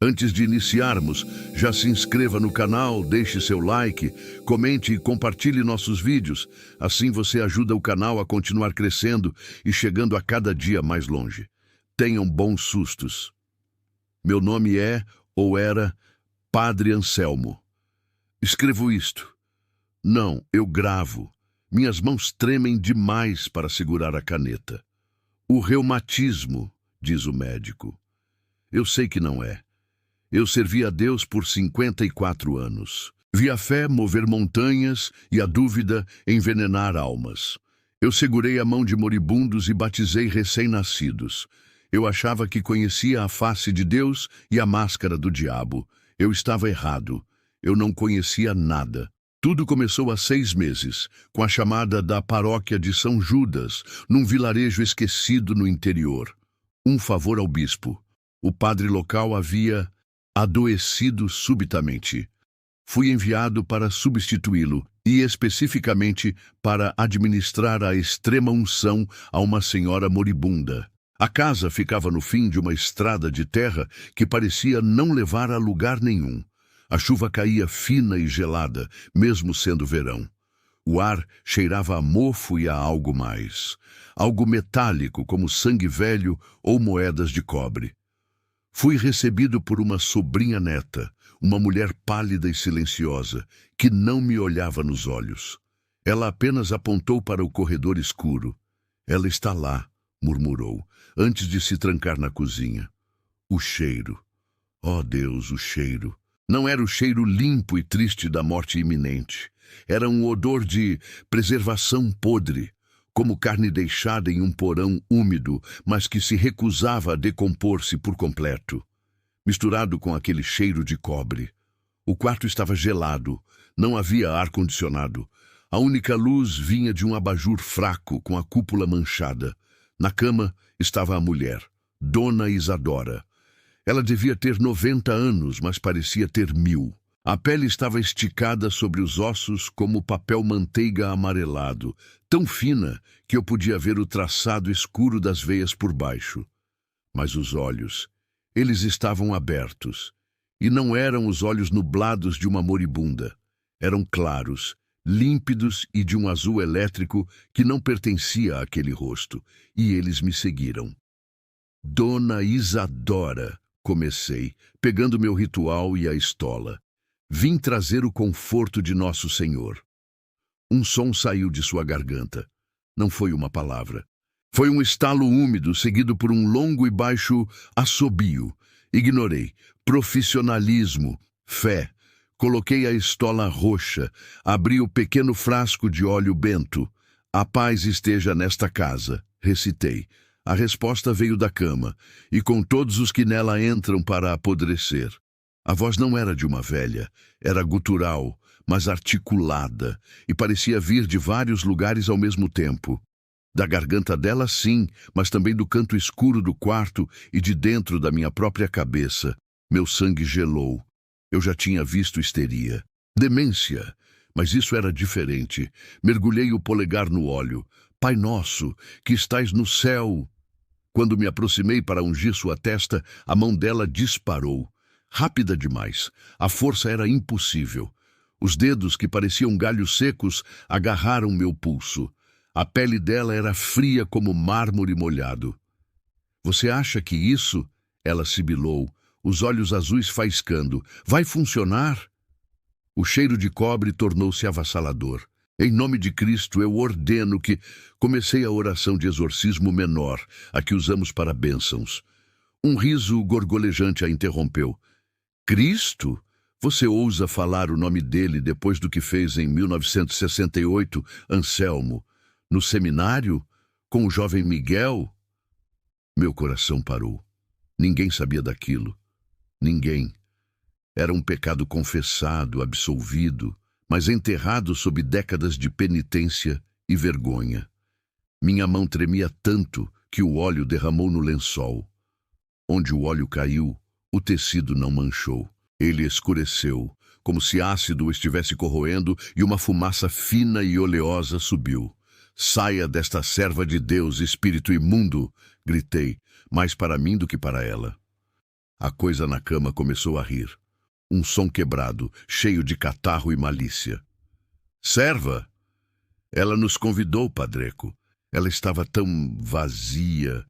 Antes de iniciarmos, já se inscreva no canal, deixe seu like, comente e compartilhe nossos vídeos. Assim você ajuda o canal a continuar crescendo e chegando a cada dia mais longe. Tenham bons sustos. Meu nome é, ou era, Padre Anselmo. Escrevo isto. Não, eu gravo. Minhas mãos tremem demais para segurar a caneta. O reumatismo, diz o médico. Eu sei que não é. Eu servi a Deus por 54 anos. Vi a fé mover montanhas e a dúvida envenenar almas. Eu segurei a mão de moribundos e batizei recém-nascidos. Eu achava que conhecia a face de Deus e a máscara do diabo. Eu estava errado. Eu não conhecia nada. Tudo começou há 6 meses, com a chamada da paróquia de São Judas, num vilarejo esquecido no interior. Um favor ao bispo. O padre local havia adoecido subitamente. Fui enviado para substituí-lo e especificamente para administrar a extrema unção a uma senhora moribunda. A casa ficava no fim de uma estrada de terra que parecia não levar a lugar nenhum. A chuva caía fina e gelada, mesmo sendo verão. O ar cheirava a mofo e a algo mais. Algo metálico, como sangue velho ou moedas de cobre. Fui recebido por uma sobrinha neta, uma mulher pálida e silenciosa, que não me olhava nos olhos. Ela apenas apontou para o corredor escuro. Ela está lá, murmurou, antes de se trancar na cozinha. O cheiro. Oh Deus, o cheiro. Não era o cheiro limpo e triste da morte iminente. Era um odor de preservação podre, como carne deixada em um porão úmido, mas que se recusava a decompor-se por completo. Misturado com aquele cheiro de cobre. O quarto estava gelado, não havia ar-condicionado. A única luz vinha de um abajur fraco com a cúpula manchada. Na cama estava a mulher, Dona Isadora. Ela devia ter 90 anos, mas parecia ter 1000. A pele estava esticada sobre os ossos como papel manteiga amarelado, tão fina que eu podia ver o traçado escuro das veias por baixo. Mas os olhos, eles estavam abertos. E não eram os olhos nublados de uma moribunda. Eram claros, límpidos e de um azul elétrico que não pertencia àquele rosto. E eles me seguiram. Dona Isadora, comecei, pegando meu ritual e a estola. Vim trazer o conforto de Nosso Senhor. Um som saiu de sua garganta. Não foi uma palavra. Foi um estalo úmido, seguido por um longo e baixo assobio. Ignorei. Profissionalismo. Fé. Coloquei a estola roxa. Abri o pequeno frasco de óleo bento. A paz esteja nesta casa. Recitei. A resposta veio da cama, e com todos os que nela entram para apodrecer. A voz não era de uma velha, era gutural, mas articulada, e parecia vir de vários lugares ao mesmo tempo. Da garganta dela, sim, mas também do canto escuro do quarto e de dentro da minha própria cabeça. Meu sangue gelou. Eu já tinha visto histeria. Demência. Mas isso era diferente. Mergulhei o polegar no óleo. Pai nosso, que estais no céu. Quando me aproximei para ungir sua testa, a mão dela disparou. Rápida demais. A força era impossível. Os dedos, que pareciam galhos secos, agarraram meu pulso. A pele dela era fria como mármore molhado. Você acha que isso? Ela sibilou, os olhos azuis faiscando. Vai funcionar? O cheiro de cobre tornou-se avassalador. Em nome de Cristo, eu ordeno que... Comecei a oração de exorcismo menor, a que usamos para bênçãos. Um riso gorgolejante a interrompeu. Cristo? Você ousa falar o nome dele depois do que fez em 1968, Anselmo? No seminário? Com o jovem Miguel? Meu coração parou. Ninguém sabia daquilo. Ninguém. Era um pecado confessado, absolvido, mas enterrado sob décadas de penitência e vergonha. Minha mão tremia tanto que o óleo derramou no lençol. Onde o óleo caiu, o tecido não manchou. Ele escureceu, como se ácido o estivesse corroendo, e uma fumaça fina e oleosa subiu. Saia desta serva de Deus, espírito imundo! Gritei, mais para mim do que para ela. A coisa na cama começou a rir. Um som quebrado, cheio de catarro e malícia. Serva! Ela nos convidou, Padreco. Ela estava tão vazia.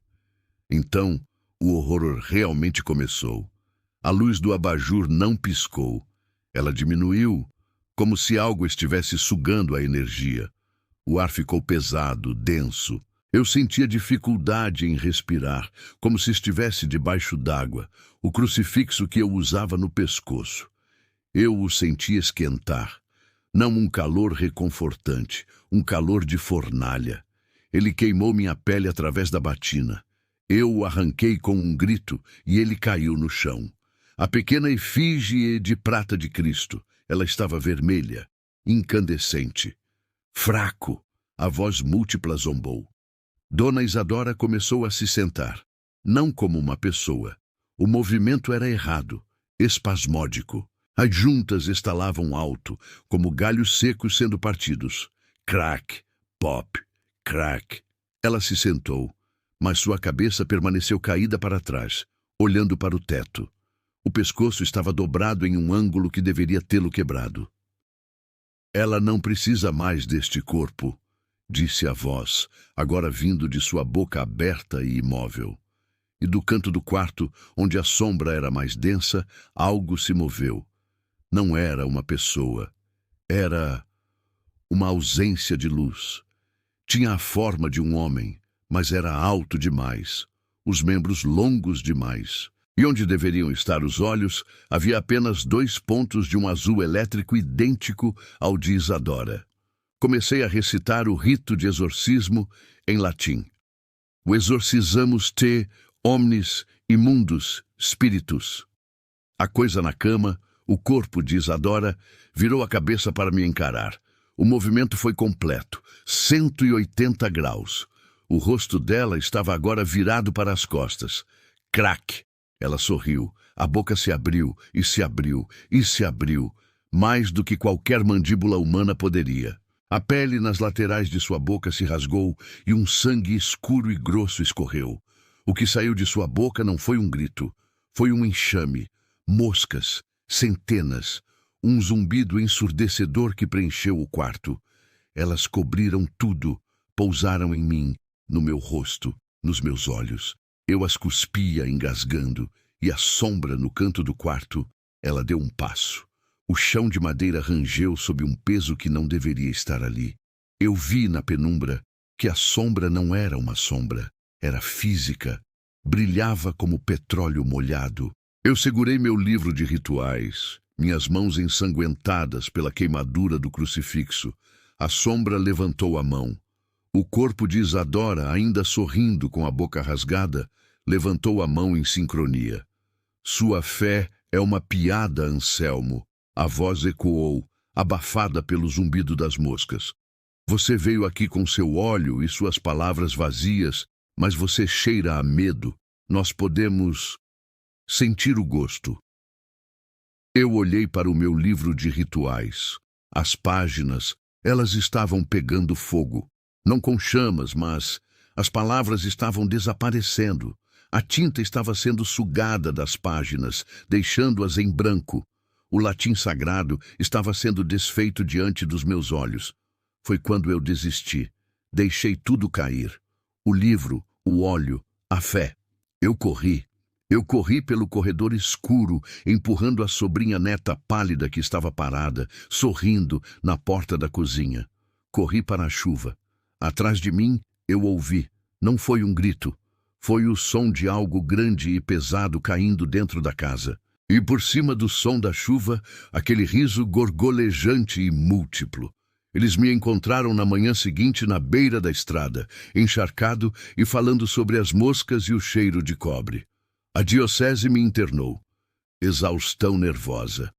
Então, o horror realmente começou. A luz do abajur não piscou. Ela diminuiu, como se algo estivesse sugando a energia. O ar ficou pesado, denso. Eu sentia dificuldade em respirar, como se estivesse debaixo d'água, o crucifixo que eu usava no pescoço. Eu o sentia esquentar. Não um calor reconfortante, um calor de fornalha. Ele queimou minha pele através da batina. Eu o arranquei com um grito e ele caiu no chão. A pequena efígie de prata de Cristo, ela estava vermelha, incandescente. Fraco, a voz múltipla zombou. Dona Isadora começou a se sentar, não como uma pessoa. O movimento era errado, espasmódico. As juntas estalavam alto, como galhos secos sendo partidos. Crack, pop, crack. Ela se sentou, mas sua cabeça permaneceu caída para trás, olhando para o teto. O pescoço estava dobrado em um ângulo que deveria tê-lo quebrado. Ela não precisa mais deste corpo, disse a voz, agora vindo de sua boca aberta e imóvel. E do canto do quarto, onde a sombra era mais densa, algo se moveu. Não era uma pessoa. Era uma ausência de luz. Tinha a forma de um homem, mas era alto demais, os membros longos demais. E onde deveriam estar os olhos, havia apenas 2 pontos de um azul elétrico idêntico ao de Isadora. Comecei a recitar o rito de exorcismo em latim. O exorcizamos te omnis imundus spiritus. A coisa na cama, o corpo de Isadora, virou a cabeça para me encarar. O movimento foi completo, 180 graus. O rosto dela estava agora virado para as costas. Crack! Ela sorriu. A boca se abriu, e se abriu, e se abriu, mais do que qualquer mandíbula humana poderia. A pele nas laterais de sua boca se rasgou e um sangue escuro e grosso escorreu. O que saiu de sua boca não foi um grito, foi um enxame. Moscas, centenas, um zumbido ensurdecedor que preencheu o quarto. Elas cobriram tudo, pousaram em mim, no meu rosto, nos meus olhos. Eu as cuspia engasgando, e a sombra no canto do quarto, ela deu um passo. O chão de madeira rangeu sob um peso que não deveria estar ali. Eu vi na penumbra que a sombra não era uma sombra, era física, brilhava como petróleo molhado. Eu segurei meu livro de rituais, minhas mãos ensanguentadas pela queimadura do crucifixo. A sombra levantou a mão. O corpo de Isadora, ainda sorrindo com a boca rasgada, levantou a mão em sincronia. Sua fé é uma piada, Anselmo. A voz ecoou, abafada pelo zumbido das moscas. Você veio aqui com seu óleo e suas palavras vazias, mas você cheira a medo. Nós podemos sentir o gosto. Eu olhei para o meu livro de rituais. As páginas, elas estavam pegando fogo. Não com chamas, mas as palavras estavam desaparecendo. A tinta estava sendo sugada das páginas, deixando-as em branco. O latim sagrado estava sendo desfeito diante dos meus olhos. Foi quando eu desisti. Deixei tudo cair. O livro, o óleo, a fé. Eu corri. Eu corri pelo corredor escuro, empurrando a sobrinha neta pálida que estava parada, sorrindo, na porta da cozinha. Corri para a chuva. Atrás de mim, eu ouvi. Não foi um grito. Foi o som de algo grande e pesado caindo dentro da casa. E por cima do som da chuva, aquele riso gorgolejante e múltiplo. Eles me encontraram na manhã seguinte na beira da estrada, encharcado e falando sobre as moscas e o cheiro de cobre. A diocese me internou. Exaustão nervosa.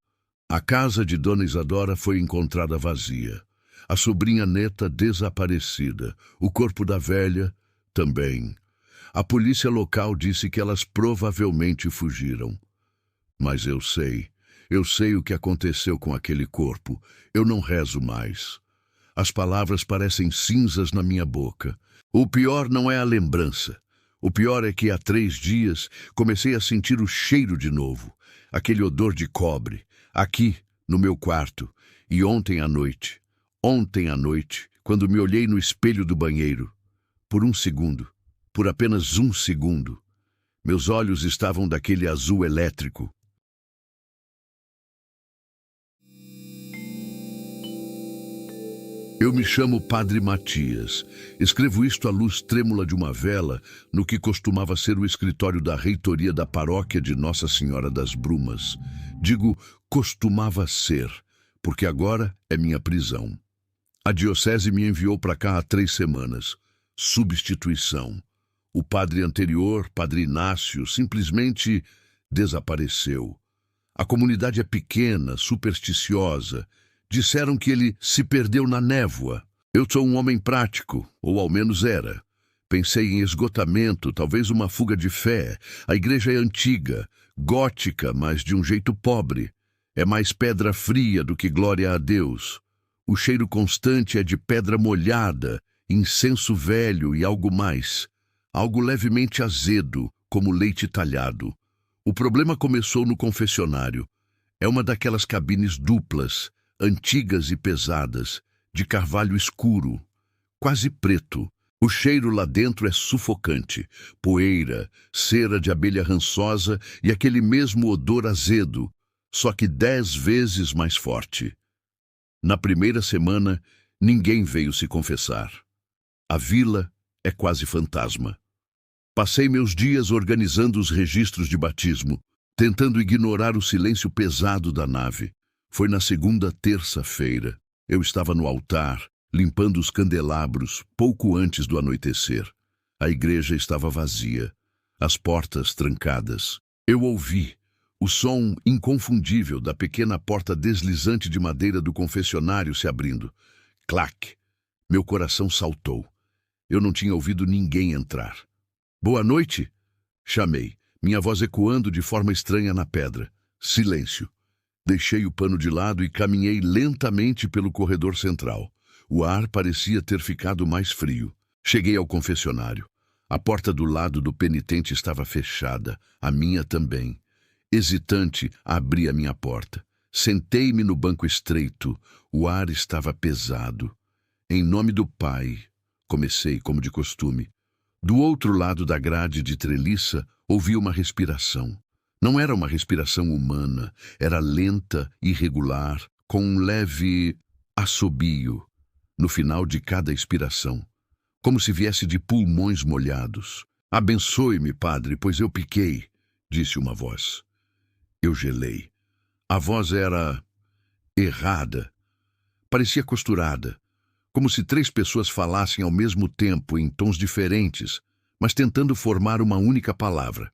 A casa de Dona Isadora foi encontrada vazia. A sobrinha neta desaparecida. O corpo da velha também. A polícia local disse que elas provavelmente fugiram. Mas eu sei o que aconteceu com aquele corpo. Eu não rezo mais. As palavras parecem cinzas na minha boca. O pior não é a lembrança. O pior é que há 3 dias comecei a sentir o cheiro de novo, aquele odor de cobre, aqui, no meu quarto, e ontem à noite, quando me olhei no espelho do banheiro, por um segundo, por apenas um segundo, meus olhos estavam daquele azul elétrico. Eu me chamo Padre Matias. Escrevo isto à luz trêmula de uma vela no que costumava ser o escritório da reitoria da paróquia de Nossa Senhora das Brumas. Digo costumava ser, porque agora é minha prisão. A diocese me enviou para cá há 3 semanas. Substituição. O padre anterior, Padre Inácio, simplesmente desapareceu. A comunidade é pequena, supersticiosa. Disseram que ele se perdeu na névoa. Eu sou um homem prático, ou ao menos era. Pensei em esgotamento, talvez uma fuga de fé. A igreja é antiga, gótica, mas de um jeito pobre. É mais pedra fria do que glória a Deus. O cheiro constante é de pedra molhada, incenso velho e algo mais. Algo levemente azedo, como leite talhado. O problema começou no confessionário. É uma daquelas cabines duplas, antigas e pesadas, de carvalho escuro, quase preto. O cheiro lá dentro é sufocante, poeira, cera de abelha rançosa e aquele mesmo odor azedo, só que 10 vezes mais forte. Na primeira semana, ninguém veio se confessar. A vila é quase fantasma. Passei meus dias organizando os registros de batismo, tentando ignorar o silêncio pesado da nave. Foi na segunda terça-feira. Eu estava no altar, limpando os candelabros, pouco antes do anoitecer. A igreja estava vazia, as portas trancadas. Eu ouvi o som inconfundível da pequena porta deslizante de madeira do confessionário se abrindo. Clac! Meu coração saltou. Eu não tinha ouvido ninguém entrar. Boa noite! Chamei, minha voz ecoando de forma estranha na pedra. Silêncio. Deixei o pano de lado e caminhei lentamente pelo corredor central. O ar parecia ter ficado mais frio. Cheguei ao confessionário. A porta do lado do penitente estava fechada, a minha também. Hesitante, abri a minha porta. Sentei-me no banco estreito. O ar estava pesado. Em nome do Pai, comecei como de costume. Do outro lado da grade de treliça, ouvi uma respiração. Não era uma respiração humana, era lenta, irregular, com um leve assobio no final de cada expiração, como se viesse de pulmões molhados. Abençoe-me, padre, pois eu piquei, disse uma voz. Eu gelei. A voz era errada, parecia costurada, como se 3 pessoas falassem ao mesmo tempo em tons diferentes, mas tentando formar uma única palavra.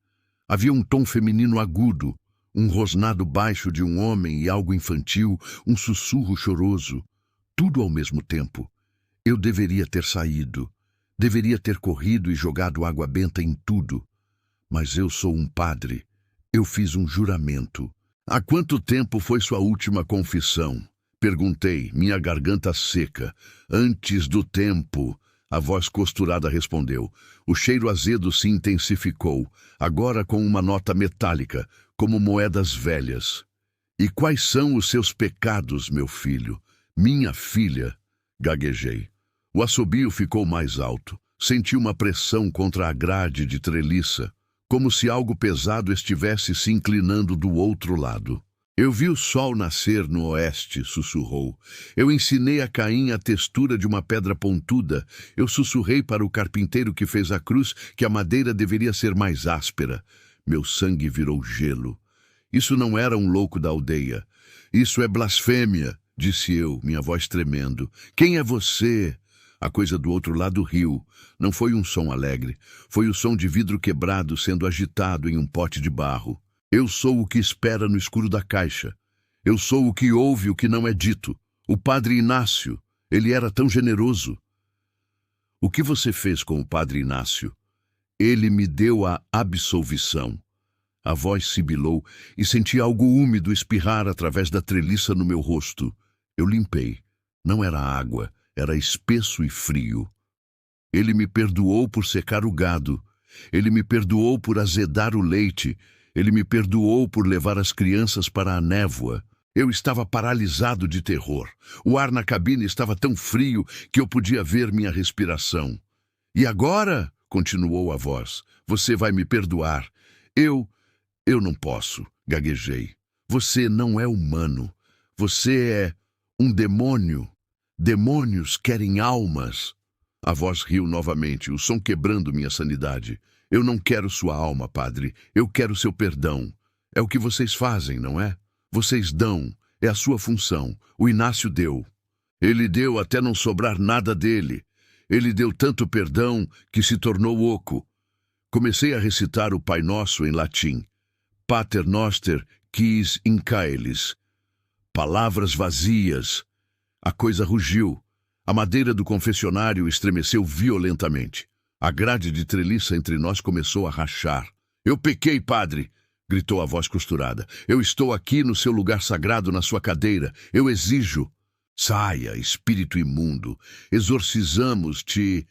Havia um tom feminino agudo, um rosnado baixo de um homem e algo infantil, um sussurro choroso, tudo ao mesmo tempo. Eu deveria ter saído, deveria ter corrido e jogado água benta em tudo. Mas eu sou um padre, eu fiz um juramento. Há quanto tempo foi sua última confissão? Perguntei, minha garganta seca. Antes do tempo, a voz costurada respondeu. O cheiro azedo se intensificou, agora com uma nota metálica, como moedas velhas. E quais são os seus pecados, meu filho? Minha filha, gaguejei. O assobio ficou mais alto. Senti uma pressão contra a grade de treliça, como se algo pesado estivesse se inclinando do outro lado. Eu vi o sol nascer no oeste, sussurrou. Eu ensinei a Caim a textura de uma pedra pontuda. Eu sussurrei para o carpinteiro que fez a cruz que a madeira deveria ser mais áspera. Meu sangue virou gelo. Isso não era um louco da aldeia. Isso é blasfêmia, disse eu, minha voz tremendo. Quem é você? A coisa do outro lado riu. Não foi um som alegre. Foi o som de vidro quebrado sendo agitado em um pote de barro. Eu sou o que espera no escuro da caixa. Eu sou o que ouve o que não é dito. O padre Inácio, ele era tão generoso. O que você fez com o padre Inácio? Ele me deu a absolvição. A voz sibilou e senti algo úmido espirrar através da treliça no meu rosto. Eu limpei. Não era água, era espesso e frio. Ele me perdoou por secar o gado. Ele me perdoou por azedar o leite. Ele me perdoou por levar as crianças para a névoa. Eu estava paralisado de terror. O ar na cabine estava tão frio que eu podia ver minha respiração. E agora, continuou a voz, você vai me perdoar. Eu não posso, gaguejei. Você não é humano. Você é um demônio. Demônios querem almas. A voz riu novamente, o som quebrando minha sanidade. Eu não quero sua alma, padre. Eu quero seu perdão. É o que vocês fazem, não é? Vocês dão. É a sua função. O Inácio deu. Ele deu até não sobrar nada dele. Ele deu tanto perdão que se tornou oco. Comecei a recitar o Pai Nosso em latim. Pater noster quis in caelis. Palavras vazias. A coisa rugiu. A madeira do confessionário estremeceu violentamente. A grade de treliça entre nós começou a rachar. Eu pequei, padre! Gritou a voz costurada. Eu estou aqui no seu lugar sagrado, na sua cadeira. Eu exijo. Saia, espírito imundo. Exorcizamos-te.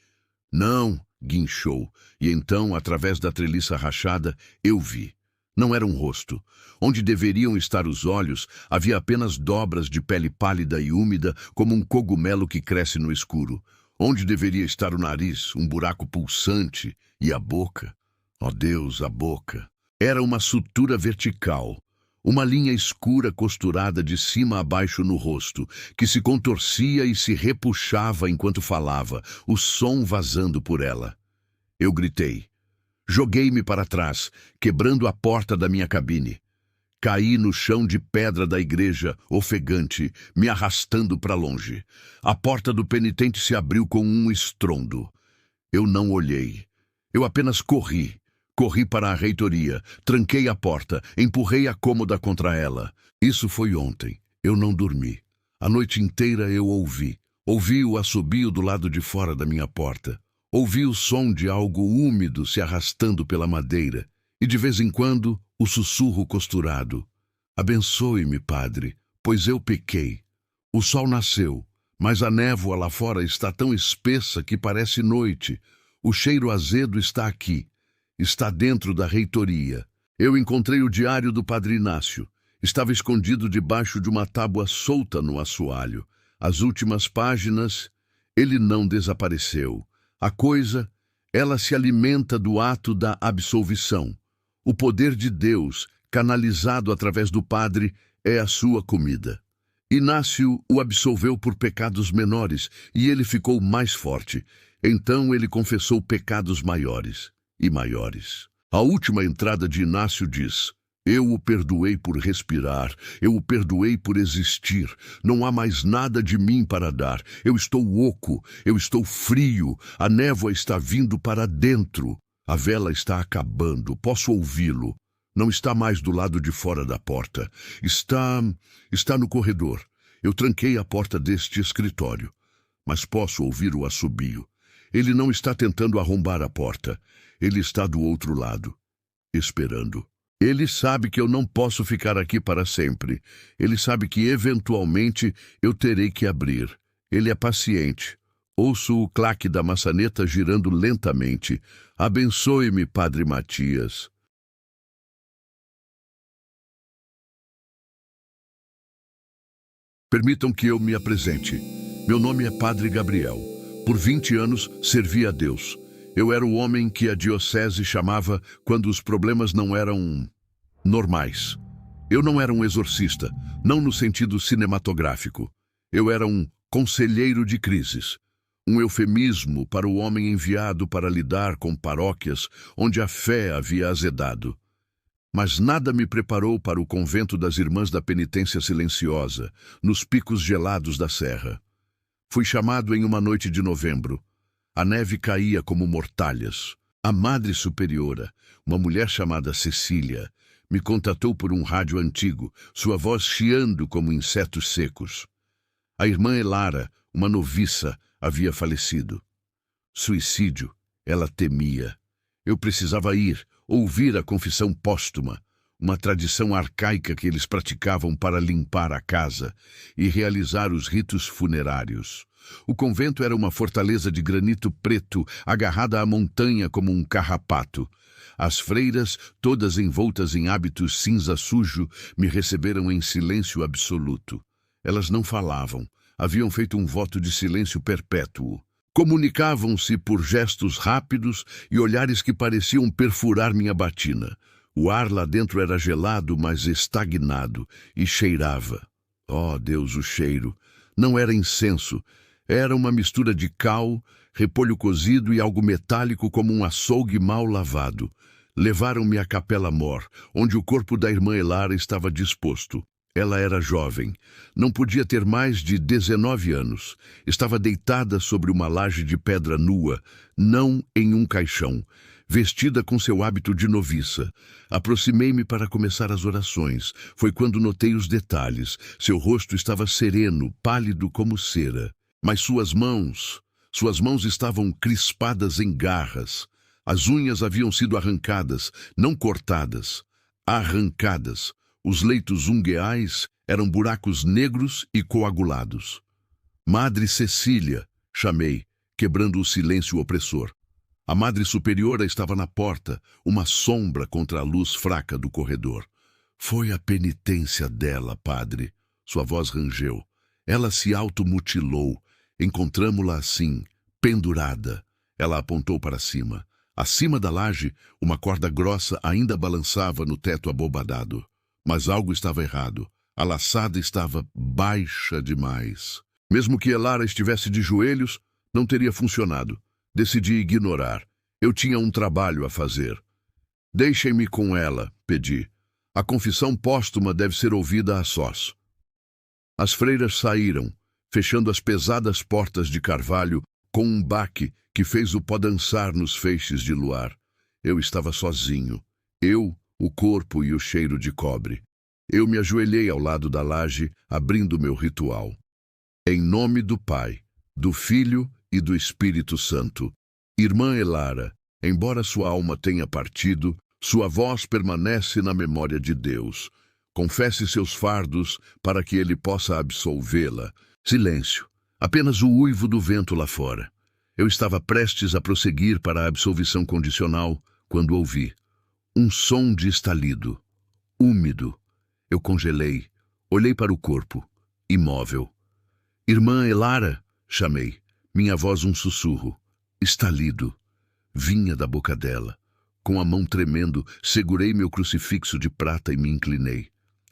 Não, guinchou. E então, através da treliça rachada, eu vi. Não era um rosto. Onde deveriam estar os olhos, havia apenas dobras de pele pálida e úmida, como um cogumelo que cresce no escuro. Onde deveria estar o nariz, um buraco pulsante, e a boca? Ó Deus, a boca! Era uma sutura vertical, uma linha escura costurada de cima a baixo no rosto, que se contorcia e se repuxava enquanto falava, o som vazando por ela. Eu gritei. Joguei-me para trás, quebrando a porta da minha cabine. Caí no chão de pedra da igreja, ofegante, me arrastando para longe. A porta do penitente se abriu com um estrondo. Eu não olhei. Eu apenas corri. Corri para a reitoria, tranquei a porta, empurrei a cômoda contra ela. Isso foi ontem. Eu não dormi. A noite inteira eu ouvi. Ouvi o assobio do lado de fora da minha porta. Ouvi o som de algo úmido se arrastando pela madeira. E de vez em quando, o sussurro costurado. Abençoe-me, padre, pois eu pequei. O sol nasceu, mas a névoa lá fora está tão espessa que parece noite. O cheiro azedo está aqui. Está dentro da reitoria. Eu encontrei o diário do padre Inácio. Estava escondido debaixo de uma tábua solta no assoalho. As últimas páginas, ele não desapareceu. A coisa, ela se alimenta do ato da absolvição. O poder de Deus, canalizado através do padre, é a sua comida. Inácio o absolveu por pecados menores e ele ficou mais forte. Então ele confessou pecados maiores e maiores. A última entrada de Inácio diz: eu o perdoei por respirar, eu o perdoei por existir. Não há mais nada de mim para dar. Eu estou oco, eu estou frio, a névoa está vindo para dentro. A vela está acabando, posso ouvi-lo. Não está mais do lado de fora da porta. Está no corredor. Eu tranquei a porta deste escritório, mas posso ouvir o assobio. Ele não está tentando arrombar a porta. Ele está do outro lado, esperando. Ele sabe que eu não posso ficar aqui para sempre. Ele sabe que, eventualmente, eu terei que abrir. Ele é paciente. Ouço o claque da maçaneta girando lentamente. Abençoe-me, Padre Matias. Permitam que eu me apresente. Meu nome é Padre Gabriel. Por 20 anos, servi a Deus. Eu era o homem que a diocese chamava quando os problemas não eram normais. Eu não era um exorcista, não no sentido cinematográfico. Eu era um conselheiro de crises. Um eufemismo para o homem enviado para lidar com paróquias onde a fé havia azedado. Mas nada me preparou para o convento das Irmãs da Penitência Silenciosa, nos picos gelados da serra. Fui chamado em uma noite de novembro. A neve caía como mortalhas. A Madre Superiora, uma mulher chamada Cecília, me contatou por um rádio antigo, sua voz chiando como insetos secos. A irmã Elara, uma noviça, havia falecido. Suicídio, ela temia. Eu precisava ir, ouvir a confissão póstuma, uma tradição arcaica que eles praticavam para limpar a casa e realizar os ritos funerários. O convento era uma fortaleza de granito preto, agarrada à montanha como um carrapato. As freiras, todas envoltas em hábitos cinza sujo, me receberam em silêncio absoluto. Elas não falavam, haviam feito um voto de silêncio perpétuo. Comunicavam-se por gestos rápidos e olhares que pareciam perfurar minha batina. O ar lá dentro era gelado, mas estagnado, e cheirava. Oh, Deus, o cheiro! Não era incenso, era uma mistura de cal, repolho cozido e algo metálico como um açougue mal lavado. Levaram-me à Capela Mor, onde o corpo da irmã Elara estava disposto. Ela era jovem, não podia ter mais de 19 anos. Estava deitada sobre uma laje de pedra nua, não em um caixão, vestida com seu hábito de noviça. Aproximei-me para começar as orações. Foi quando notei os detalhes. Seu rosto estava sereno, pálido como cera. Mas suas mãos estavam crispadas em garras. As unhas haviam sido arrancadas, não cortadas, arrancadas. Os leitos ungueais eram buracos negros e coagulados. Madre Cecília, chamei, quebrando o silêncio opressor. A Madre Superiora estava na porta, uma sombra contra a luz fraca do corredor. Foi a penitência dela, padre. Sua voz rangeu. Ela se automutilou. Encontramo-la assim, pendurada. Ela apontou para cima. Acima da laje, uma corda grossa ainda balançava no teto abobadado. Mas algo estava errado. A laçada estava baixa demais. Mesmo que Elara estivesse de joelhos, não teria funcionado. Decidi ignorar. Eu tinha um trabalho a fazer. Deixem-me com ela, pedi. A confissão póstuma deve ser ouvida a sós. As freiras saíram, fechando as pesadas portas de carvalho com um baque que fez o pó dançar nos feixes de luar. Eu estava sozinho. Eu, o corpo e o cheiro de cobre. Eu me ajoelhei ao lado da laje, abrindo meu ritual. Em nome do Pai, do Filho e do Espírito Santo. Irmã Elara, embora sua alma tenha partido, sua voz permanece na memória de Deus. Confesse seus fardos para que ele possa absolvê-la. Silêncio. Apenas o uivo do vento lá fora. Eu estava prestes a prosseguir para a absolvição condicional quando ouvi um som de estalido, úmido. Eu congelei, olhei para o corpo, imóvel. Irmã Elara, chamei, minha voz um sussurro. Estalido. Vinha da boca dela. Com a mão tremendo, segurei meu crucifixo de prata e me inclinei.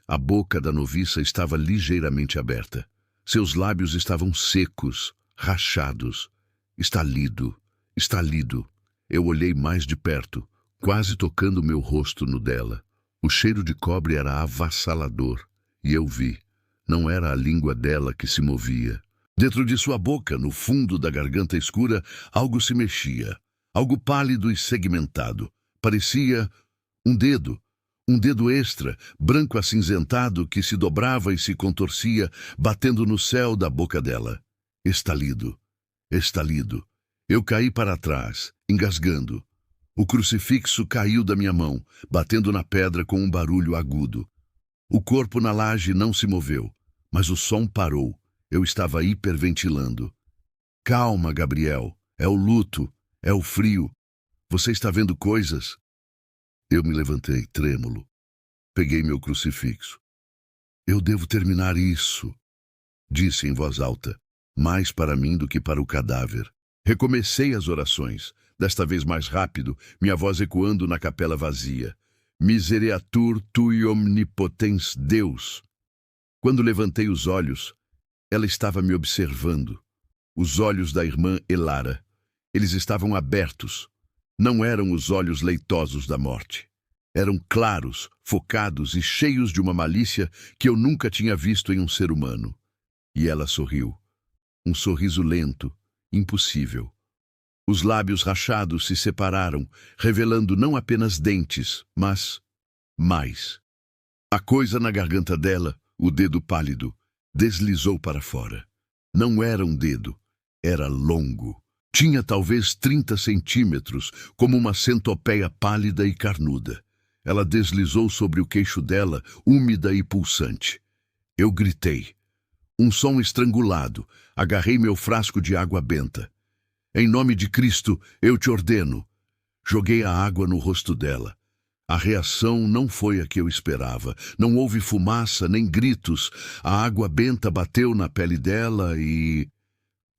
A boca da noviça estava ligeiramente aberta. Seus lábios estavam secos, rachados. Estalido, estalido. Eu olhei mais de perto, quase tocando meu rosto no dela. O cheiro de cobre era avassalador, e eu vi. Não era a língua dela que se movia. Dentro de sua boca, no fundo da garganta escura, algo se mexia. Algo pálido e segmentado. Parecia um dedo extra, branco acinzentado, que se dobrava e se contorcia, batendo no céu da boca dela. Estalido. Estalido. Eu caí para trás, engasgando. O crucifixo caiu da minha mão, batendo na pedra com um barulho agudo. O corpo na laje não se moveu, mas o som parou. Eu estava hiperventilando. Calma, Gabriel. É o luto. É o frio. Você está vendo coisas? Eu me levantei, trêmulo. Peguei meu crucifixo. Eu devo terminar isso, disse em voz alta, mais para mim do que para o cadáver. Recomecei as orações, desta vez mais rápido, minha voz ecoando na capela vazia. Misereatur tui omnipotens Deus. Quando levantei os olhos, ela estava me observando. Os olhos da irmã Elara. Eles estavam abertos. Não eram os olhos leitosos da morte. Eram claros, focados e cheios de uma malícia que eu nunca tinha visto em um ser humano. E ela sorriu. Um sorriso lento, impossível. Os lábios rachados se separaram, revelando não apenas dentes, mas mais. A coisa na garganta dela, o dedo pálido, deslizou para fora. Não era um dedo, era longo. Tinha talvez 30 centímetros, como uma centopeia pálida e carnuda. Ela deslizou sobre o queixo dela, úmida e pulsante. Eu gritei. Um som estrangulado. Agarrei meu frasco de água benta. Em nome de Cristo, eu te ordeno. Joguei a água no rosto dela. A reação não foi a que eu esperava. Não houve fumaça, nem gritos. A água benta bateu na pele dela e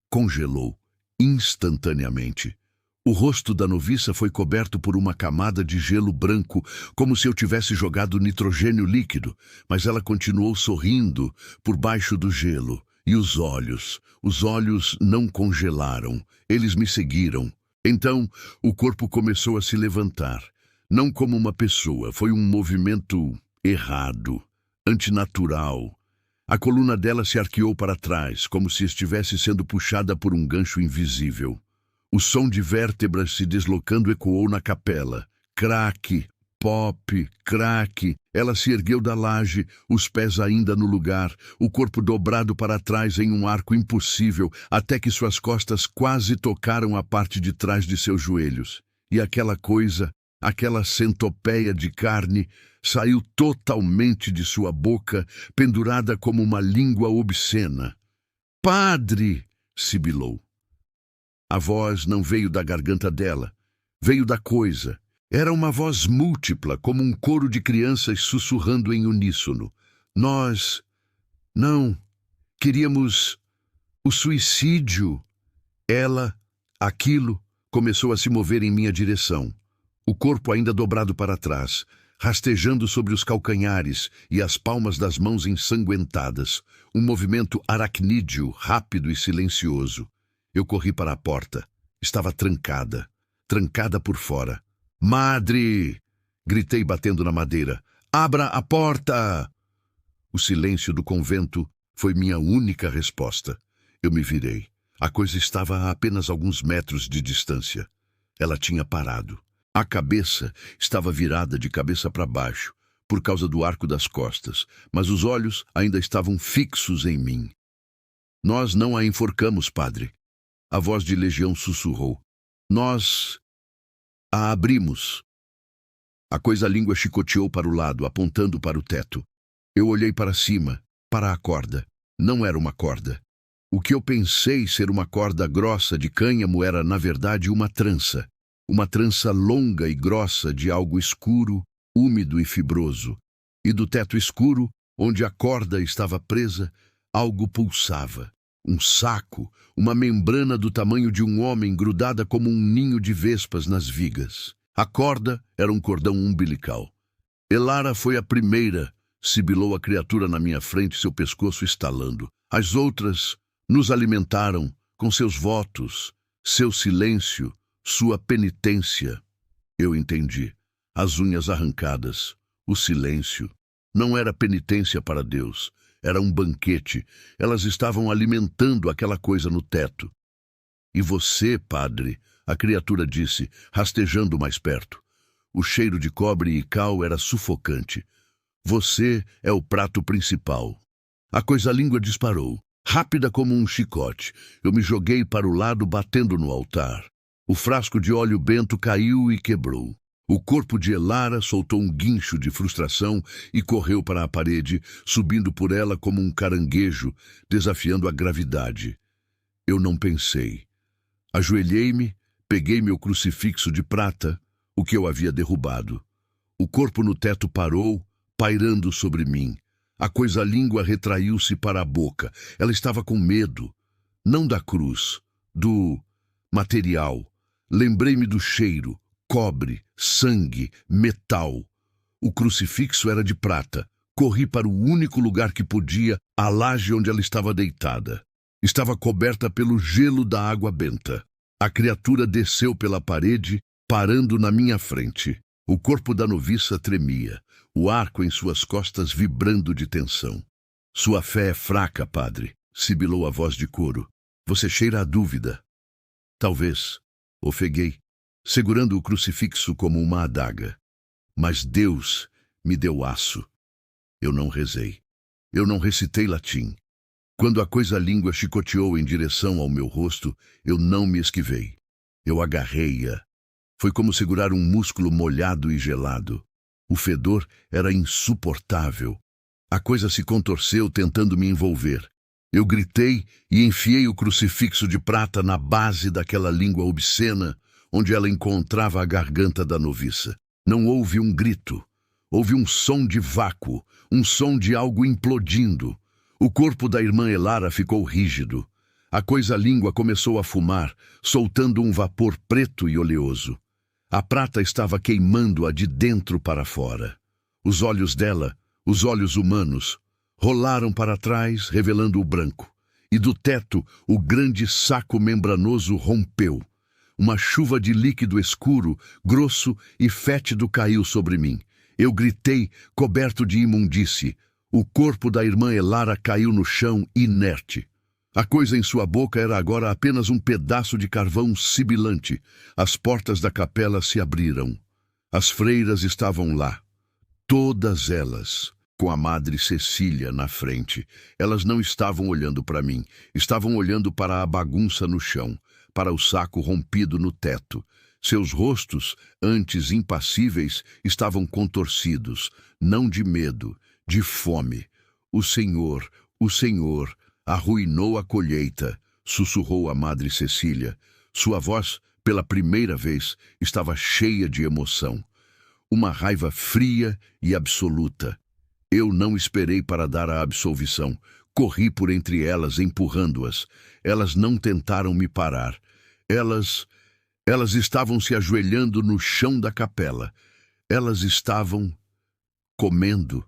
congelou instantaneamente. O rosto da noviça foi coberto por uma camada de gelo branco, como se eu tivesse jogado nitrogênio líquido, mas ela continuou sorrindo por baixo do gelo. E os olhos não congelaram, eles me seguiram. Então, o corpo começou a se levantar. Não como uma pessoa, foi um movimento errado, antinatural. A coluna dela se arqueou para trás, como se estivesse sendo puxada por um gancho invisível. O som de vértebras se deslocando ecoou na capela. Craque, pop, craque. Ela se ergueu da laje, os pés ainda no lugar, o corpo dobrado para trás em um arco impossível, até que suas costas quase tocaram a parte de trás de seus joelhos. E aquela coisa, aquela centopeia de carne, saiu totalmente de sua boca, pendurada como uma língua obscena. "Padre!" sibilou. A voz não veio da garganta dela, veio da coisa. Era uma voz múltipla, como um coro de crianças sussurrando em uníssono. Nós não queríamos o suicídio. Ela, aquilo, começou a se mover em minha direção. O corpo ainda dobrado para trás, rastejando sobre os calcanhares e as palmas das mãos ensanguentadas. Um movimento aracnídeo, rápido e silencioso. Eu corri para a porta. Estava trancada por fora. "Madre!" gritei batendo na madeira. "Abra a porta!" O silêncio do convento foi minha única resposta. Eu me virei. A coisa estava a apenas alguns metros de distância. Ela tinha parado. A cabeça estava virada de cabeça para baixo, por causa do arco das costas, mas os olhos ainda estavam fixos em mim. "Nós não a enforcamos, padre." A voz de Legião sussurrou. "Nós a abrimos." A coisa-língua chicoteou para o lado, apontando para o teto. Eu olhei para cima, para a corda. Não era uma corda. O que eu pensei ser uma corda grossa de cânhamo era, na verdade, uma trança. Uma trança longa e grossa de algo escuro, úmido e fibroso. E do teto escuro, onde a corda estava presa, algo pulsava. Um saco, uma membrana do tamanho de um homem grudada como um ninho de vespas nas vigas. A corda era um cordão umbilical. "Elara foi a primeira", sibilou a criatura na minha frente, seu pescoço estalando. "As outras nos alimentaram com seus votos, seu silêncio, sua penitência." Eu entendi. As unhas arrancadas, o silêncio. Não era penitência para Deus. Era um banquete. Elas estavam alimentando aquela coisa no teto. "E você, padre?" a criatura disse, rastejando mais perto. O cheiro de cobre e cal era sufocante. "Você é o prato principal." A coisa-língua disparou, rápida como um chicote. Eu me joguei para o lado, batendo no altar. O frasco de óleo bento caiu e quebrou. O corpo de Elara soltou um guincho de frustração e correu para a parede, subindo por ela como um caranguejo, desafiando a gravidade. Eu não pensei. Ajoelhei-me, peguei meu crucifixo de prata, o que eu havia derrubado. O corpo no teto parou, pairando sobre mim. A coisa-língua retraiu-se para a boca. Ela estava com medo. Não da cruz, do material. Lembrei-me do cheiro. Cobre, sangue, metal. O crucifixo era de prata. Corri para o único lugar que podia, a laje onde ela estava deitada. Estava coberta pelo gelo da água benta. A criatura desceu pela parede, parando na minha frente. O corpo da noviça tremia, o arco em suas costas vibrando de tensão. "Sua fé é fraca, padre", sibilou a voz de coro. "Você cheira a dúvida." "Talvez", ofeguei, segurando o crucifixo como uma adaga. "Mas Deus me deu aço." Eu não rezei. Eu não recitei latim. Quando a coisa-língua chicoteou em direção ao meu rosto, eu não me esquivei. Eu agarrei-a. Foi como segurar um músculo molhado e gelado. O fedor era insuportável. A coisa se contorceu tentando me envolver. Eu gritei e enfiei o crucifixo de prata na base daquela língua obscena, onde ela encontrava a garganta da noviça. Não houve um grito. Houve um som de vácuo, um som de algo implodindo. O corpo da irmã Elara ficou rígido. A coisa-língua começou a fumar, soltando um vapor preto e oleoso. A prata estava queimando-a de dentro para fora. Os olhos dela, os olhos humanos, rolaram para trás, revelando o branco. E do teto, o grande saco membranoso rompeu. Uma chuva de líquido escuro, grosso e fétido caiu sobre mim. Eu gritei, coberto de imundície. O corpo da irmã Elara caiu no chão, inerte. A coisa em sua boca era agora apenas um pedaço de carvão sibilante. As portas da capela se abriram. As freiras estavam lá. Todas elas, com a Madre Cecília na frente. Elas não estavam olhando para mim. Estavam olhando para a bagunça no chão, para o saco rompido no teto. Seus rostos, antes impassíveis, estavam contorcidos, não de medo, de fome. O Senhor, arruinou a colheita, sussurrou a Madre Cecília. Sua voz, pela primeira vez, estava cheia de emoção. Uma raiva fria e absoluta. Eu não esperei para dar a absolvição. Corri por entre elas, empurrando-as. Elas não tentaram me parar. Elas estavam se ajoelhando no chão da capela. Elas estavam comendo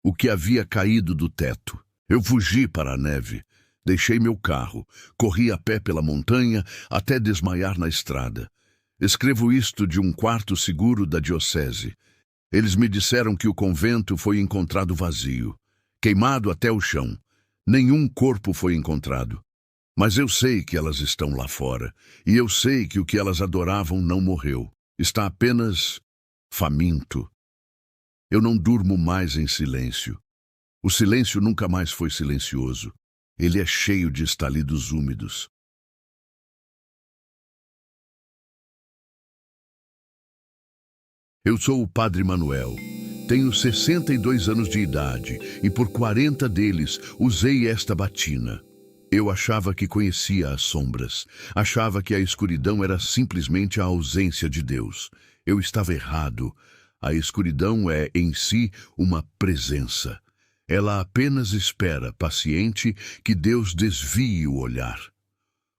o que havia caído do teto. Eu fugi para a neve. Deixei meu carro. Corri a pé pela montanha até desmaiar na estrada. Escrevo isto de um quarto seguro da diocese. Eles me disseram que o convento foi encontrado vazio, queimado até o chão. Nenhum corpo foi encontrado. Mas eu sei que elas estão lá fora, e eu sei que o que elas adoravam não morreu. Está apenas faminto. Eu não durmo mais em silêncio. O silêncio nunca mais foi silencioso. Ele é cheio de estalidos úmidos. Eu sou o Padre Manuel. Tenho 62 anos de idade e por 40 deles usei esta batina. Eu achava que conhecia as sombras. Achava que a escuridão era simplesmente a ausência de Deus. Eu estava errado. A escuridão é, em si, uma presença. Ela apenas espera, paciente, que Deus desvie o olhar.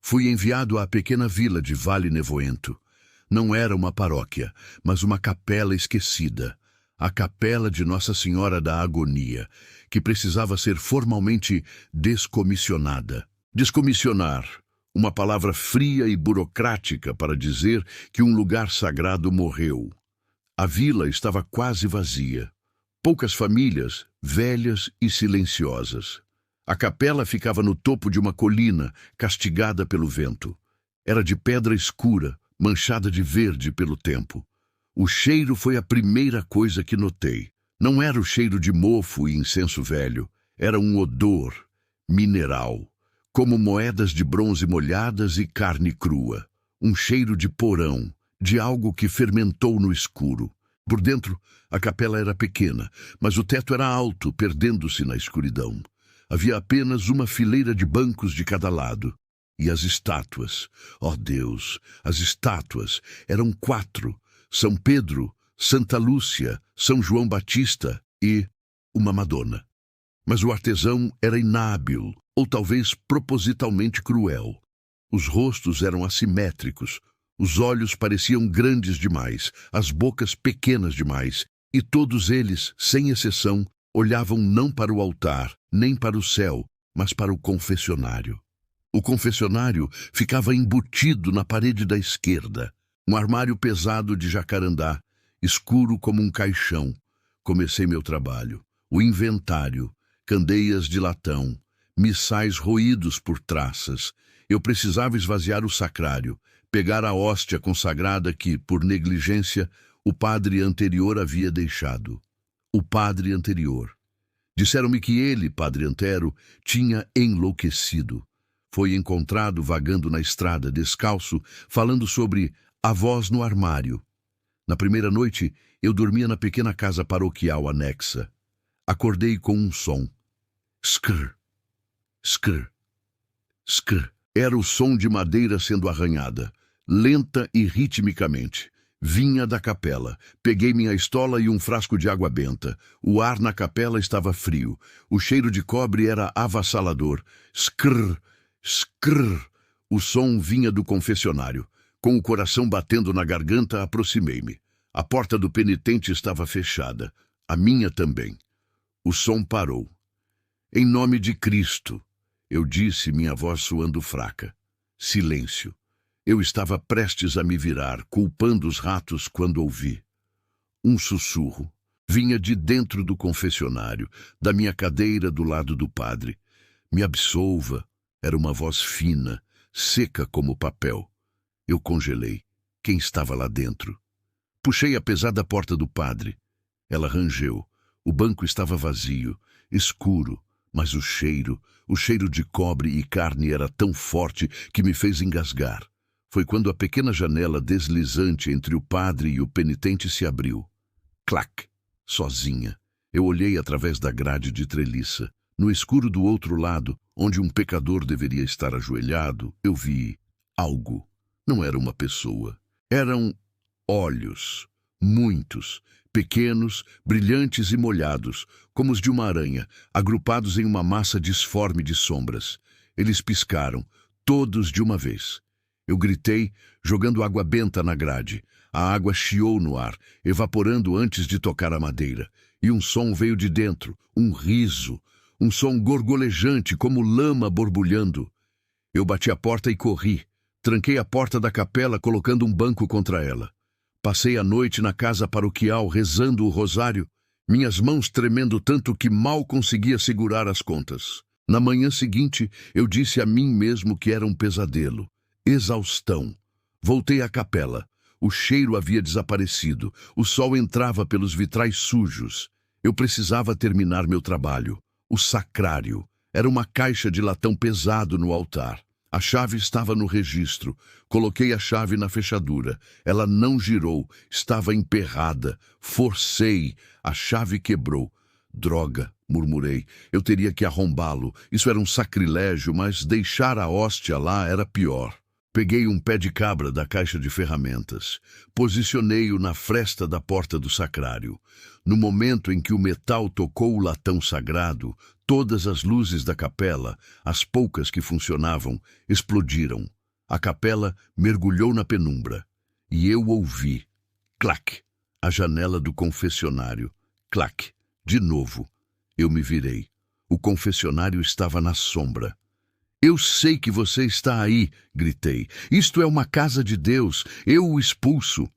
Fui enviado à pequena vila de Vale Nevoento. Não era uma paróquia, mas uma capela esquecida. A capela de Nossa Senhora da Agonia, que precisava ser formalmente descomissionada. Descomissionar, uma palavra fria e burocrática para dizer que um lugar sagrado morreu. A vila estava quase vazia. Poucas famílias, velhas e silenciosas. A capela ficava no topo de uma colina, castigada pelo vento. Era de pedra escura, manchada de verde pelo tempo. O cheiro foi a primeira coisa que notei. Não era o cheiro de mofo e incenso velho. Era um odor mineral, como moedas de bronze molhadas e carne crua. Um cheiro de porão, de algo que fermentou no escuro. Por dentro, a capela era pequena, mas o teto era alto, perdendo-se na escuridão. Havia apenas uma fileira de bancos de cada lado. E as estátuas, ó Deus, as estátuas eram 4. São Pedro, Santa Lúcia, São João Batista e uma Madonna. Mas o artesão era inábil, ou talvez propositalmente cruel. Os rostos eram assimétricos, os olhos pareciam grandes demais, as bocas pequenas demais, e todos eles, sem exceção, olhavam não para o altar, nem para o céu, mas para o confessionário. O confessionário ficava embutido na parede da esquerda. Um armário pesado de jacarandá, escuro como um caixão. Comecei meu trabalho. O inventário, candeias de latão, missais roídos por traças. Eu precisava esvaziar o sacrário, pegar a hóstia consagrada que, por negligência, o padre anterior havia deixado. O padre anterior. Disseram-me que ele, Padre Antero, tinha enlouquecido. Foi encontrado vagando na estrada, descalço, falando sobre a voz no armário. Na primeira noite, eu dormia na pequena casa paroquial anexa. Acordei com um som. Skrr, Scr, scr. Era o som de madeira sendo arranhada, lenta e ritmicamente. Vinha da capela. Peguei minha estola e um frasco de água benta. O ar na capela estava frio. O cheiro de cobre era avassalador. Scr, scr. O som vinha do confessionário. Com o coração batendo na garganta, aproximei-me. A porta do penitente estava fechada. A minha também. O som parou. Em nome de Cristo, eu disse, minha voz soando fraca. Silêncio. Eu estava prestes a me virar, culpando os ratos quando ouvi. Um sussurro. Vinha de dentro do confessionário, da minha cadeira do lado do padre. Me absolva. Era uma voz fina, seca como papel. Eu congelei. Quem estava lá dentro? Puxei a pesada porta do padre. Ela rangeu. O banco estava vazio, escuro, mas o cheiro de cobre e carne era tão forte que me fez engasgar. Foi quando a pequena janela deslizante entre o padre e o penitente se abriu. Clac! Sozinha. Eu olhei através da grade de treliça. No escuro do outro lado, onde um pecador deveria estar ajoelhado, eu vi algo. Não era uma pessoa. Eram olhos. Muitos. Pequenos, brilhantes e molhados, como os de uma aranha, agrupados em uma massa disforme de sombras. Eles piscaram, todos de uma vez. Eu gritei, jogando água benta na grade. A água chiou no ar, evaporando antes de tocar a madeira. E um som veio de dentro, um riso, um som gorgolejante como lama borbulhando. Eu bati a porta e corri. Tranquei a porta da capela, colocando um banco contra ela. Passei a noite na casa paroquial rezando o rosário, minhas mãos tremendo tanto que mal conseguia segurar as contas. Na manhã seguinte, eu disse a mim mesmo que era um pesadelo. Exaustão. Voltei à capela. O cheiro havia desaparecido. O sol entrava pelos vitrais sujos. Eu precisava terminar meu trabalho. O sacrário. Era uma caixa de latão pesado no altar. A chave estava no registro. Coloquei a chave na fechadura. Ela não girou. Estava emperrada. Forcei. A chave quebrou. Droga, murmurei. Eu teria que arrombá-lo. Isso era um sacrilégio, mas deixar a hóstia lá era pior. Peguei um pé de cabra da caixa de ferramentas. Posicionei-o na fresta da porta do sacrário. No momento em que o metal tocou o latão sagrado, todas as luzes da capela, as poucas que funcionavam, explodiram. A capela mergulhou na penumbra. E eu ouvi. Clac! A janela do confessionário. Clac! De novo. Eu me virei. O confessionário estava na sombra. Eu sei que você está aí, gritei. Isto é uma casa de Deus. Eu o expulso.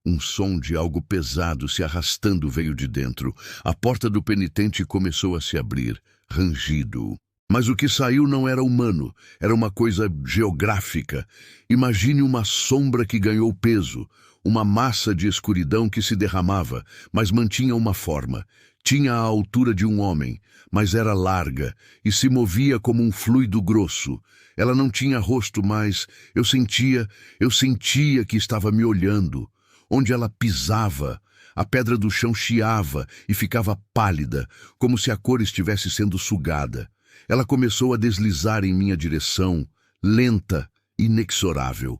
Um som de algo pesado se arrastando veio de dentro. A porta do penitente começou a se abrir, rangido. Mas o que saiu não era humano, era uma coisa geográfica. Imagine uma sombra que ganhou peso, uma massa de escuridão que se derramava, mas mantinha uma forma. Tinha a altura de um homem, mas era larga e se movia como um fluido grosso. Ela não tinha rosto, mas eu sentia que estava me olhando. Onde ela pisava, a pedra do chão chiava e ficava pálida, como se a cor estivesse sendo sugada. Ela começou a deslizar em minha direção, lenta, inexorável.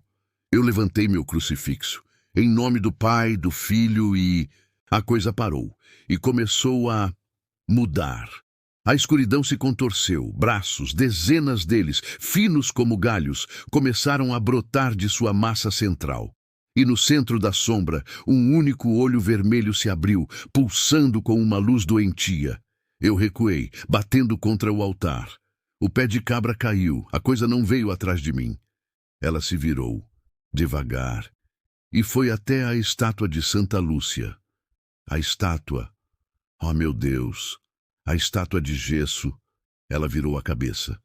Eu levantei meu crucifixo, em nome do Pai, do Filho e... A coisa parou e começou a mudar. A escuridão se contorceu, braços, dezenas deles, finos como galhos, começaram a brotar de sua massa central. E no centro da sombra, um único olho vermelho se abriu, pulsando com uma luz doentia. Eu recuei, batendo contra o altar. O pé de cabra caiu, a coisa não veio atrás de mim. Ela se virou, devagar, e foi até a estátua de Santa Lúcia. A estátua, oh meu Deus, a estátua de gesso. Ela virou a cabeça.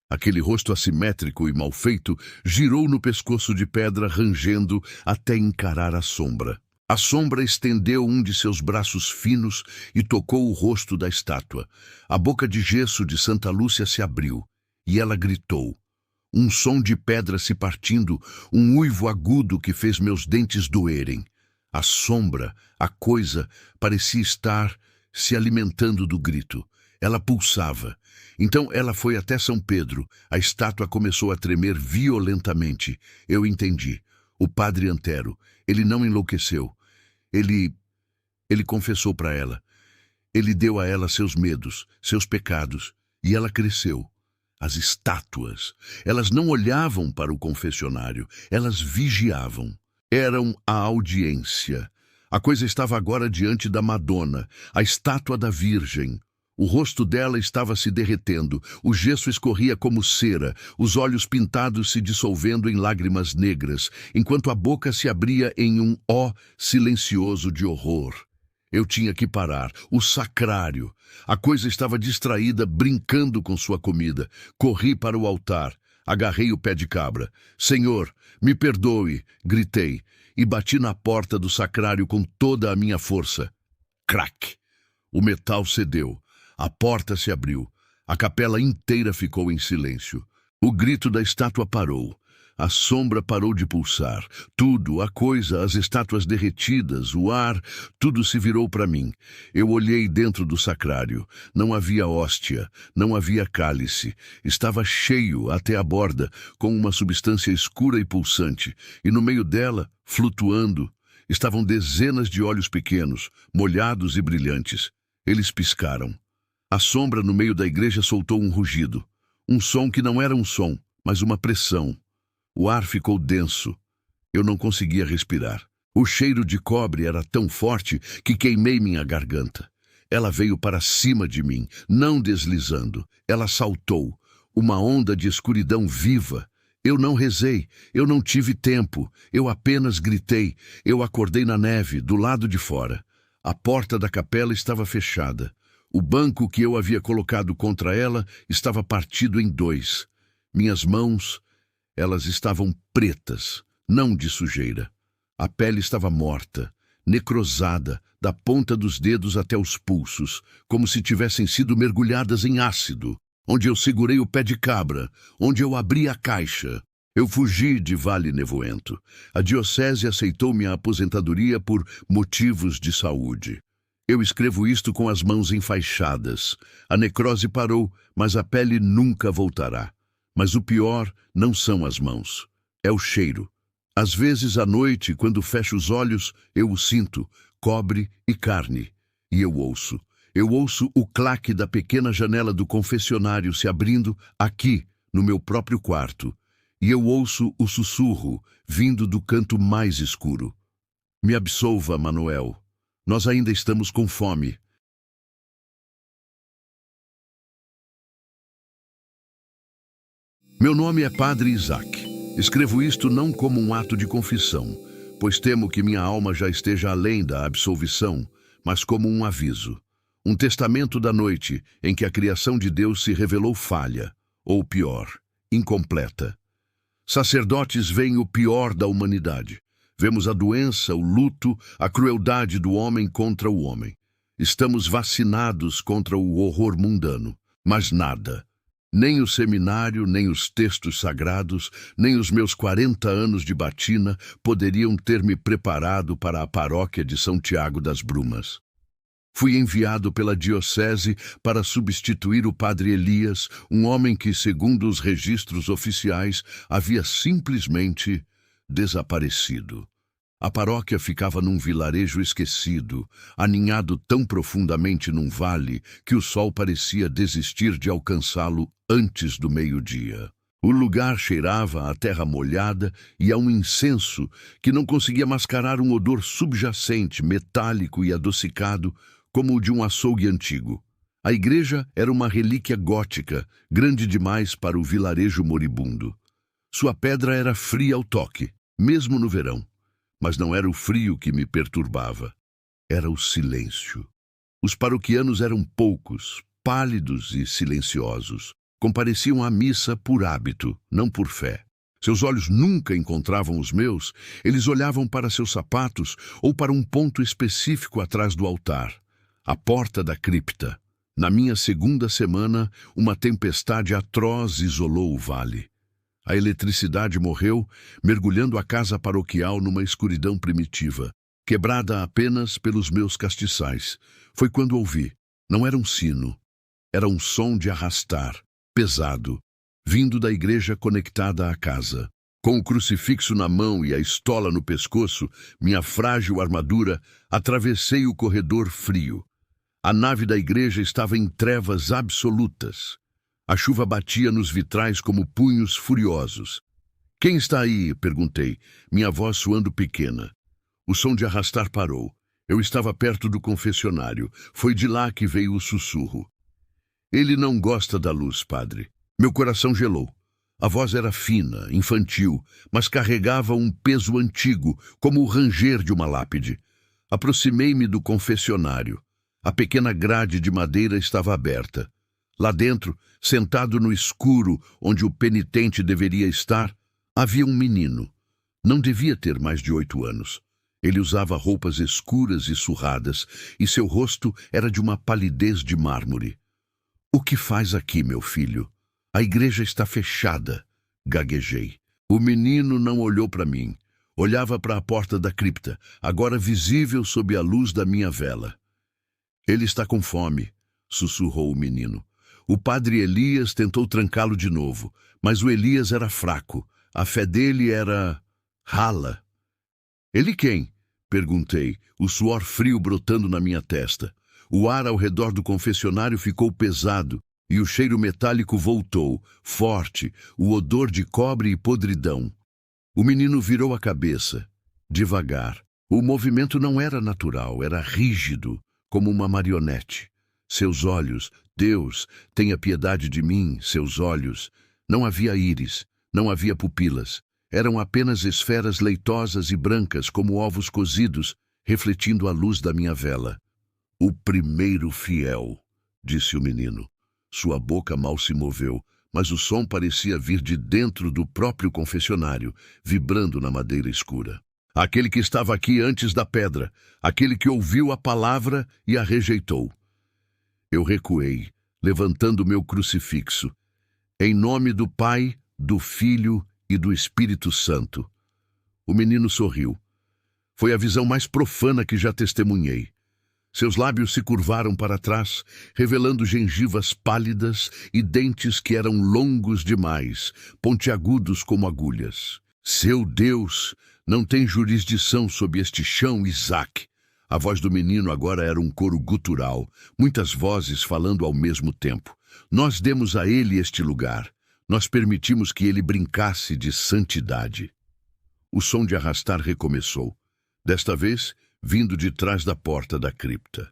Aquele rosto assimétrico e mal feito girou no pescoço de pedra, rangendo até encarar a sombra. A sombra estendeu um de seus braços finos e tocou o rosto da estátua. A boca de gesso de Santa Lúcia se abriu e ela gritou. Um som de pedra se partindo, um uivo agudo que fez meus dentes doerem. A sombra, a coisa, parecia estar se alimentando do grito. Ela pulsava. Então ela foi até São Pedro. A estátua começou a tremer violentamente. Eu entendi. O padre Antero, ele não enlouqueceu. Ele confessou para ela. Ele deu a ela seus medos, seus pecados, e ela cresceu. As estátuas, elas não olhavam para o confessionário, elas vigiavam. Eram a audiência. A coisa estava agora diante da Madonna, a estátua da Virgem. O rosto dela estava se derretendo, o gesso escorria como cera, os olhos pintados se dissolvendo em lágrimas negras, enquanto a boca se abria em um ó silencioso de horror. Eu tinha que parar. O sacrário. A coisa estava distraída, brincando com sua comida. Corri para o altar. Agarrei o pé de cabra. Senhor, me perdoe, gritei, e bati na porta do sacrário com toda a minha força. Crac! O metal cedeu. A porta se abriu. A capela inteira ficou em silêncio. O grito da estátua parou. A sombra parou de pulsar. Tudo, a coisa, as estátuas derretidas, o ar, tudo se virou para mim. Eu olhei dentro do sacrário. Não havia hóstia, não havia cálice. Estava cheio até a borda, com uma substância escura e pulsante. E no meio dela, flutuando, estavam dezenas de olhos pequenos, molhados e brilhantes. Eles piscaram. A sombra no meio da igreja soltou um rugido. Um som que não era um som, mas uma pressão. O ar ficou denso. Eu não conseguia respirar. O cheiro de cobre era tão forte que queimei minha garganta. Ela veio para cima de mim, não deslizando. Ela saltou. Uma onda de escuridão viva. Eu não rezei. Eu não tive tempo. Eu apenas gritei. Eu acordei na neve, do lado de fora. A porta da capela estava fechada. O banco que eu havia colocado contra ela estava partido em dois. Minhas mãos... Elas estavam pretas, não de sujeira. A pele estava morta, necrosada, da ponta dos dedos até os pulsos, como se tivessem sido mergulhadas em ácido, onde eu segurei o pé de cabra, onde eu abri a caixa. Eu fugi de Vale Nevoento. A diocese aceitou minha aposentadoria por motivos de saúde. Eu escrevo isto com as mãos enfaixadas. A necrose parou, mas a pele nunca voltará. Mas o pior não são as mãos, é o cheiro. Às vezes à noite, quando fecho os olhos, eu o sinto, cobre e carne. E eu ouço. Eu ouço o claque da pequena janela do confessionário se abrindo aqui, no meu próprio quarto. E eu ouço o sussurro, vindo do canto mais escuro. Me absolva, Manuel. Nós ainda estamos com fome. Meu nome é Padre Isaac. Escrevo isto não como um ato de confissão, pois temo que minha alma já esteja além da absolvição, mas como um aviso. Um testamento da noite em que a criação de Deus se revelou falha, ou pior, incompleta. Sacerdotes veem o pior da humanidade. Vemos a doença, o luto, a crueldade do homem contra o homem. Estamos vacinados contra o horror mundano, mas nada. Nem o seminário, nem os textos sagrados, nem os meus 40 anos de batina poderiam ter me preparado para a paróquia de São Tiago das Brumas. Fui enviado pela diocese para substituir o padre Elias, um homem que, segundo os registros oficiais, havia simplesmente desaparecido. A paróquia ficava num vilarejo esquecido, aninhado tão profundamente num vale que o sol parecia desistir de alcançá-lo antes do meio-dia. O lugar cheirava a terra molhada e a um incenso que não conseguia mascarar um odor subjacente, metálico e adocicado, como o de um açougue antigo. A igreja era uma relíquia gótica, grande demais para o vilarejo moribundo. Sua pedra era fria ao toque, mesmo no verão. Mas não era o frio que me perturbava, era o silêncio. Os paroquianos eram poucos, pálidos e silenciosos. Compareciam à missa por hábito, não por fé. Seus olhos nunca encontravam os meus, eles olhavam para seus sapatos ou para um ponto específico atrás do altar, a porta da cripta. Na minha segunda semana, uma tempestade atroz isolou o vale. A eletricidade morreu, mergulhando a casa paroquial numa escuridão primitiva, quebrada apenas pelos meus castiçais. Foi quando ouvi. Não era um sino. Era um som de arrastar, pesado, vindo da igreja conectada à casa. Com o crucifixo na mão e a estola no pescoço, minha frágil armadura, atravessei o corredor frio. A nave da igreja estava em trevas absolutas. A chuva batia nos vitrais como punhos furiosos. "Quem está aí?" perguntei, minha voz soando pequena. O som de arrastar parou. Eu estava perto do confessionário. Foi de lá que veio o sussurro. "Ele não gosta da luz, padre." Meu coração gelou. A voz era fina, infantil, mas carregava um peso antigo, como o ranger de uma lápide. Aproximei-me do confessionário. A pequena grade de madeira estava aberta. Lá dentro, sentado no escuro onde o penitente deveria estar, havia um menino. Não devia ter mais de 8 anos. Ele usava roupas escuras e surradas, e seu rosto era de uma palidez de mármore. "O que faz aqui, meu filho? A igreja está fechada", gaguejei. O menino não olhou para mim. Olhava para a porta da cripta, agora visível sob a luz da minha vela. "Ele está com fome", sussurrou o menino. O padre Elias tentou trancá-lo de novo, mas o Elias era fraco. A fé dele era rala. "Ele quem?" perguntei, o suor frio brotando na minha testa. O ar ao redor do confessionário ficou pesado e o cheiro metálico voltou, forte, o odor de cobre e podridão. O menino virou a cabeça, devagar. O movimento não era natural, era rígido, como uma marionete. Seus olhos, "Deus, tenha piedade de mim", seus olhos. Não havia íris, não havia pupilas. Eram apenas esferas leitosas e brancas como ovos cozidos, refletindo a luz da minha vela. "O primeiro fiel", disse o menino. Sua boca mal se moveu, mas o som parecia vir de dentro do próprio confessionário, vibrando na madeira escura. "Aquele que estava aqui antes da pedra, aquele que ouviu a palavra e a rejeitou." Eu recuei, levantando meu crucifixo. "Em nome do Pai, do Filho e do Espírito Santo." O menino sorriu. Foi a visão mais profana que já testemunhei. Seus lábios se curvaram para trás, revelando gengivas pálidas e dentes que eram longos demais, pontiagudos como agulhas. "Seu Deus não tem jurisdição sobre este chão, Isaac." A voz do menino agora era um coro gutural, muitas vozes falando ao mesmo tempo. "Nós demos a ele este lugar. Nós permitimos que ele brincasse de santidade." O som de arrastar recomeçou. Desta vez, vindo de trás da porta da cripta.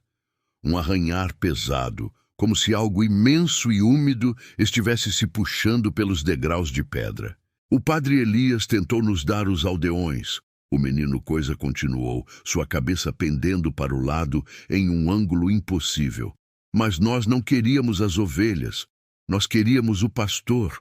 Um arranhar pesado, como se algo imenso e úmido estivesse se puxando pelos degraus de pedra. "O padre Elias tentou nos dar os aldeões." O menino coisa continuou, sua cabeça pendendo para o lado em um ângulo impossível. "Mas nós não queríamos as ovelhas. Nós queríamos o pastor."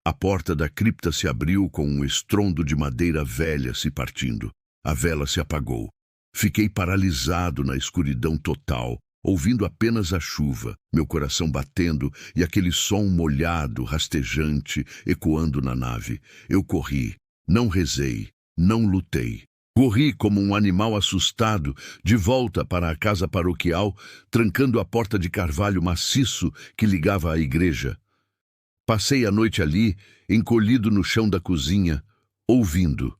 A porta da cripta se abriu com um estrondo de madeira velha se partindo. A vela se apagou. Fiquei paralisado na escuridão total, ouvindo apenas a chuva, meu coração batendo e aquele som molhado, rastejante, ecoando na nave. Eu corri, não rezei, não lutei. Corri como um animal assustado, de volta para a casa paroquial, trancando a porta de carvalho maciço que ligava à igreja. Passei a noite ali, encolhido no chão da cozinha, ouvindo.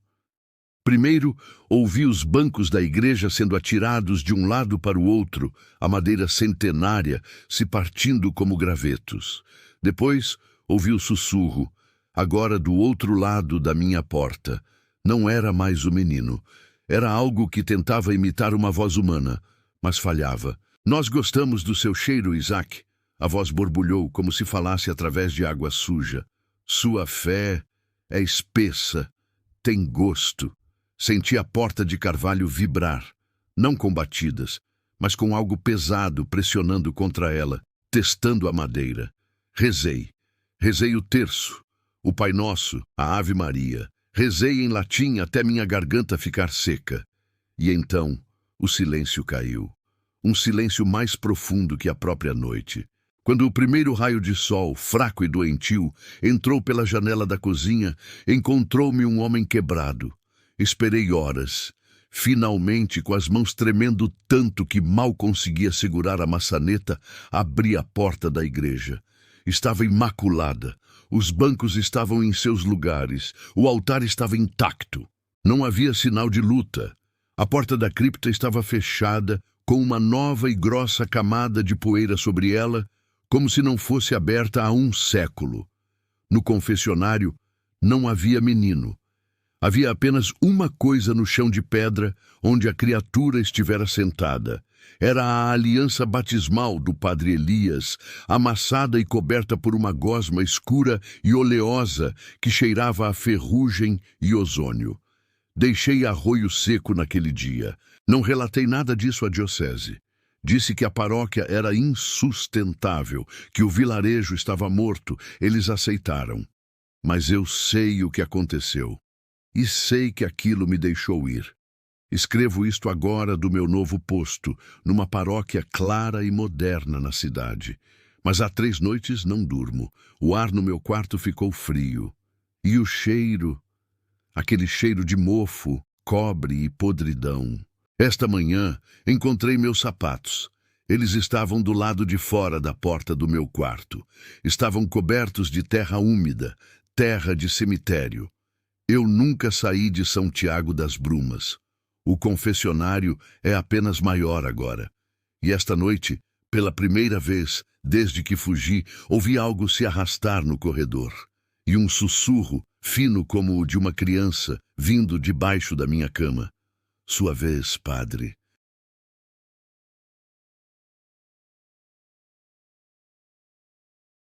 Primeiro, ouvi os bancos da igreja sendo atirados de um lado para o outro, a madeira centenária se partindo como gravetos. Depois, ouvi o sussurro, agora do outro lado da minha porta. Não era mais o menino. Era algo que tentava imitar uma voz humana, mas falhava. "Nós gostamos do seu cheiro, Isaac." A voz borbulhou como se falasse através de água suja. "Sua fé é espessa, tem gosto." Senti a porta de carvalho vibrar, não com batidas, mas com algo pesado pressionando contra ela, testando a madeira. Rezei. Rezei o terço, o Pai Nosso, a Ave Maria. Rezei em latim até minha garganta ficar seca. E então o silêncio caiu. Um silêncio mais profundo que a própria noite. Quando o primeiro raio de sol, fraco e doentio, entrou pela janela da cozinha, encontrou-me um homem quebrado. Esperei horas. Finalmente, com as mãos tremendo tanto que mal conseguia segurar a maçaneta, abri a porta da igreja. Estava imaculada. Os bancos estavam em seus lugares. O altar estava intacto. Não havia sinal de luta. A porta da cripta estava fechada, com uma nova e grossa camada de poeira sobre ela, como se não fosse aberta há um século. No confessionário não havia menino. Havia apenas uma coisa no chão de pedra onde a criatura estivera sentada. Era a aliança batismal do padre Elias, amassada e coberta por uma gosma escura e oleosa que cheirava a ferrugem e ozônio. Deixei arroio seco naquele dia. Não relatei nada disso à diocese. Disse que a paróquia era insustentável, que o vilarejo estava morto. Eles aceitaram. Mas eu sei o que aconteceu. E sei que aquilo me deixou ir. Escrevo isto agora do meu novo posto, numa paróquia clara e moderna na cidade. Mas há 3 noites não durmo. O ar no meu quarto ficou frio. E o cheiro, aquele cheiro de mofo, cobre e podridão. Esta manhã encontrei meus sapatos. Eles estavam do lado de fora da porta do meu quarto. Estavam cobertos de terra úmida, terra de cemitério. Eu nunca saí de São Tiago das Brumas. O confessionário é apenas maior agora. E esta noite, pela primeira vez, desde que fugi, ouvi algo se arrastar no corredor. E um sussurro, fino como o de uma criança, vindo debaixo da minha cama. Sua vez, padre.